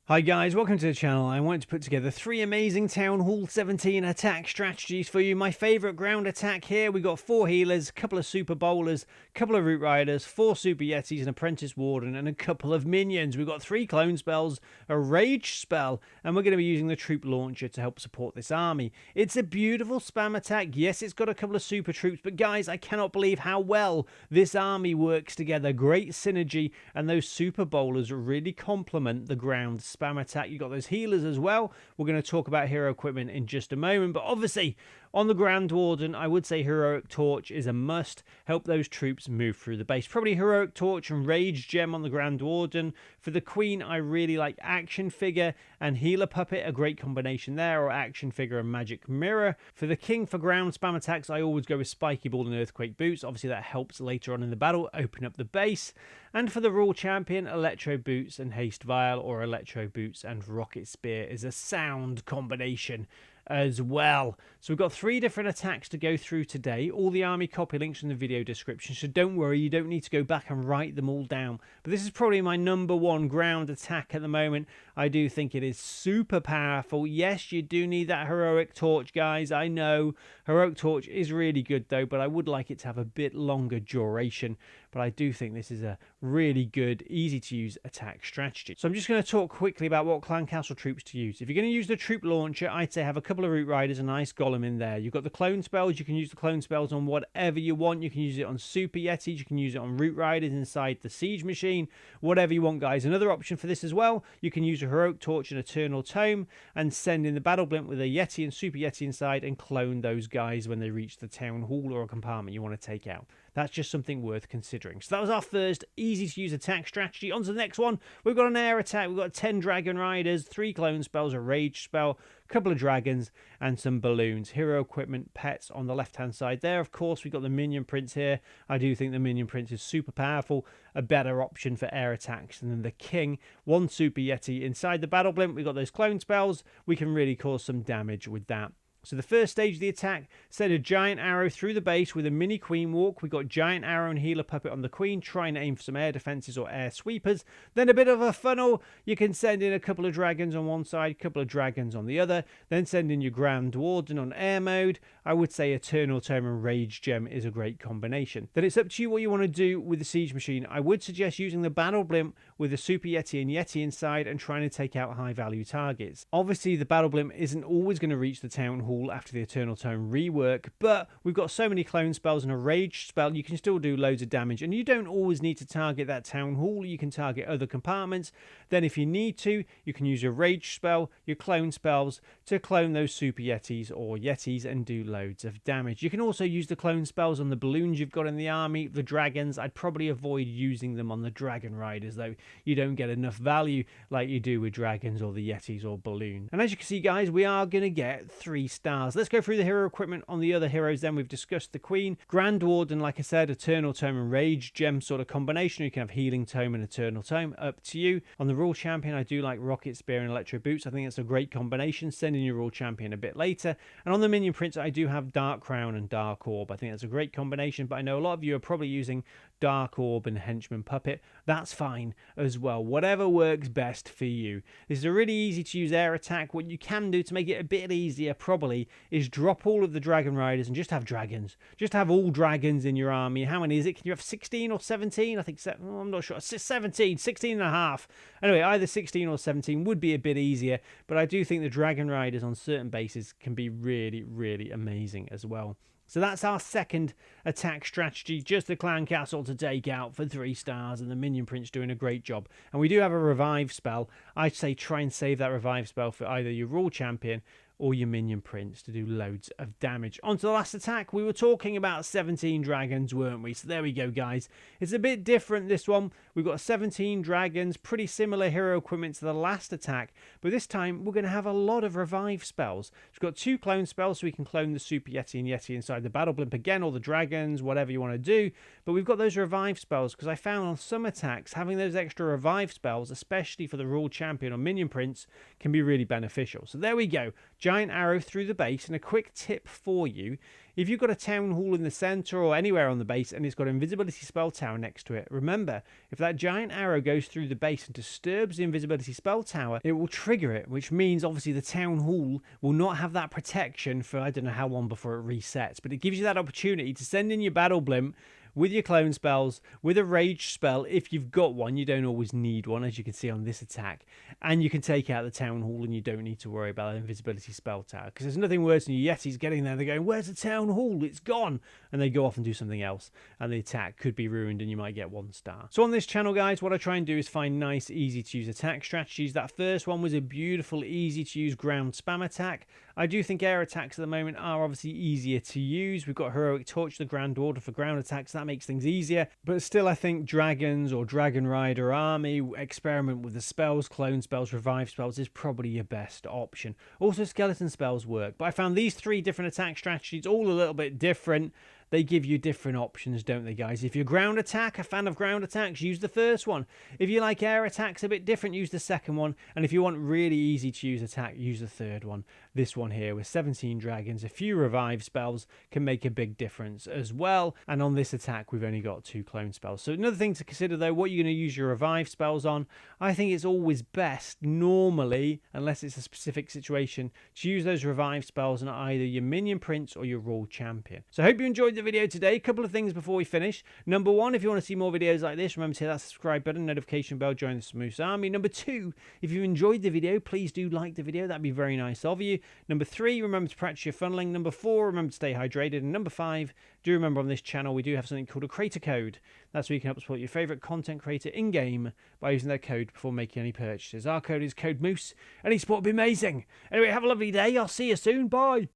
Hi guys, welcome to the channel. I wanted to put together 3 amazing Town Hall 17 attack strategies for you. My favourite ground attack here, we got 4 healers, a couple of super bowlers, a couple of root riders, 4 super yetis, an apprentice warden, and a couple of minions. We've got 3 clone spells, a rage spell, and we're going to be using the troop launcher to help support this army. It's a beautiful spam attack. Yes, it's got a couple of super troops, but guys, I cannot believe how well this army works together. Great synergy, and those super bowlers really complement the ground spam attack. You've got those healers as well. We're going to talk about hero equipment in just a moment, but obviously on the Grand Warden, I would say Heroic Torch is a must. Help those troops move through the base. Probably Heroic Torch and Rage Gem on the Grand Warden. For the Queen, I really like Action Figure and Healer Puppet, a great combination there, or Action Figure and Magic Mirror. For the King, for ground spam attacks, I always go with Spiky Ball and Earthquake Boots. Obviously, that helps later on in the battle, open up the base. And for the Rule Champion, Electro Boots and Haste Vial, or Electro Boots and Rocket Spear is a sound combination as well. So we've got 3 different attacks to go through today. All the army copy links in the video description, so don't worry, you don't need to go back and write them all down. But this is probably my #1 ground attack at the moment. I do think it is super powerful. Yes, you do need that Heroic Torch, guys. I know Heroic Torch is really good though, but I would like it to have a bit longer duration. But I do think this is a really good, easy to use attack strategy. So I'm just going to talk quickly about what clan castle troops to use. If you're going to use the troop launcher, I'd say have a couple of root riders, a nice golem in there. You've got the clone spells. You can use the clone spells on whatever you want. You can use it on super yetis. You can use it on root riders inside the siege machine. Whatever you want, guys. Another option for this as well, you can use a Heroic Torch and Eternal Tome and send in the battle blimp with a yeti and super yeti inside and clone those guys when they reach the town hall or a compartment you want to take out. That's just something worth considering. So that was our first easy to use attack strategy. On to the next one. We've got an air attack. We've got 10 dragon riders, 3 clone spells, a rage spell, a couple of dragons, and some balloons. Hero equipment, pets on the left-hand side there. Of course, we've got the Minion Prince here. I do think the Minion Prince is super powerful. A better option for air attacks than the King. 1 super yeti inside the battle blimp. We've got those clone spells. We can really cause some damage with that. So the first stage of the attack, send a giant arrow through the base with a mini queen walk. We've got giant arrow and healer puppet on the queen. Try and aim for some air defenses or air sweepers. Then a bit of a funnel. You can send in a couple of dragons on one side, a couple of dragons on the other. Then send in your Grand Warden on air mode. I would say Eternal Tome and Rage Gem is a great combination. Then it's up to you what you want to do with the siege machine. I would suggest using the battle blimp with a super yeti and yeti inside and trying to take out high value targets. Obviously the battle blimp isn't always going to reach the town hall after the Eternal Tome rework, but we've got so many clone spells and a rage spell, you can still do loads of damage, and you don't always need to target that town hall. You can target other compartments. Then if you need to, you can use your rage spell, your clone spells to clone those super yetis or yetis and do loads of damage. You can also use the clone spells on the balloons you've got in the army. The dragons, I'd probably avoid using them on the dragon riders though. You don't get enough value like you do with dragons or the yetis or balloon. And as you can see, guys, we are going to get 3 stars. Let's go through the hero equipment on the other heroes then. We've discussed the Queen. Grand Warden, like I said, Eternal Tome and Rage Gem sort of combination. You can have Healing Tome and Eternal Tome, up to you. On the Rule Champion, I do like Rocket Spear and Electro Boots. I think it's a great combination. Send in your Rule Champion a bit later. And on the Minion Prince, I do have Dark Crown and Dark Orb. I think that's a great combination, but I know a lot of you are probably using Dark Orb and Henchman Puppet. That's fine as well. Whatever works best for you. This is a really easy to use air attack. What you can do to make it a bit easier probably is drop all of the dragon riders and just have dragons. Just have all dragons in your army. How many is it? Can you have 16 or 17? I think, I'm not sure. 17, 16 and a half. Anyway, either 16 or 17 would be a bit easier, but I do think the dragon riders on certain bases can be really, really amazing as well. So that's our second attack strategy, just the clan castle to take out for 3 stars, and the Minion Prince doing a great job. And we do have a revive spell. I'd say try and save that revive spell for either your Rule Champion or your Minion Prince to do loads of damage. On to the last attack. We were talking about 17 dragons, weren't we? So there we go, guys. It's a bit different, this one. We've got 17 dragons, pretty similar hero equipment to the last attack, but this time we're going to have a lot of revive spells. We've got 2 clone spells, so we can clone the Super Yeti and Yeti inside the battle blimp again, or the dragons, whatever you want to do. But we've got those revive spells, because I found on some attacks, having those extra revive spells, especially for the Rule Champion or Minion Prince, can be really beneficial. So there we go. giant arrow through the base. And a quick tip for you, if you've got a town hall in the center or anywhere on the base and it's got an invisibility spell tower next to it, remember, if that giant arrow goes through the base and disturbs the invisibility spell tower, it will trigger it, which means obviously the town hall will not have that protection for I don't know how long before it resets, but it gives you that opportunity to send in your battle blimp with your clone spells, with a rage spell if you've got one. You don't always need one, as you can see on this attack, and you can take out the town hall and you don't need to worry about an invisibility spell tower, because there's nothing worse than your Yetis getting there, they're going, where's the town hall, it's gone, and they go off and do something else and the attack could be ruined and you might get 1 star. So on this channel, guys, what I try and do is find nice, easy to use attack strategies. That first one was a beautiful, easy to use ground spam attack. I do think air attacks at the moment are obviously easier to use. We've got Heroic Torch, the Grand Order for ground attacks. That makes things easier. But still, I think Dragons or Dragon Rider Army, experiment with the spells, clone spells, revive spells is probably your best option. Also, skeleton spells work. But I found these 3 different attack strategies all a little bit different. They give you different options, don't they, guys? If you're ground attack, a fan of ground attacks, use the first one. If you like air attacks a bit different, use the second one. And if you want really easy to use attack, use the third one. This one here with 17 dragons, a few revive spells can make a big difference as well. And on this attack, we've only got 2 clone spells. So another thing to consider, though, what you're going to use your revive spells on. I think it's always best, normally, unless it's a specific situation, to use those revive spells on either your minion prince or your royal champion. So I hope you enjoyed the video today. A couple of things before we finish. Number 1, if you want to see more videos like this, remember to hit that subscribe button, notification bell, join the Smooth Army. Number 2, if you enjoyed the video, please do like the video. That'd be very nice of you. Number 3, remember to practice your funneling. Number 4, remember to stay hydrated. And number 5, do remember on this channel we do have something called a creator code. That's where you can help support your favorite content creator in-game by using their code before making any purchases. Our code is code Moose. Any support would be amazing. Anyway, have a lovely day. I'll see you soon. Bye.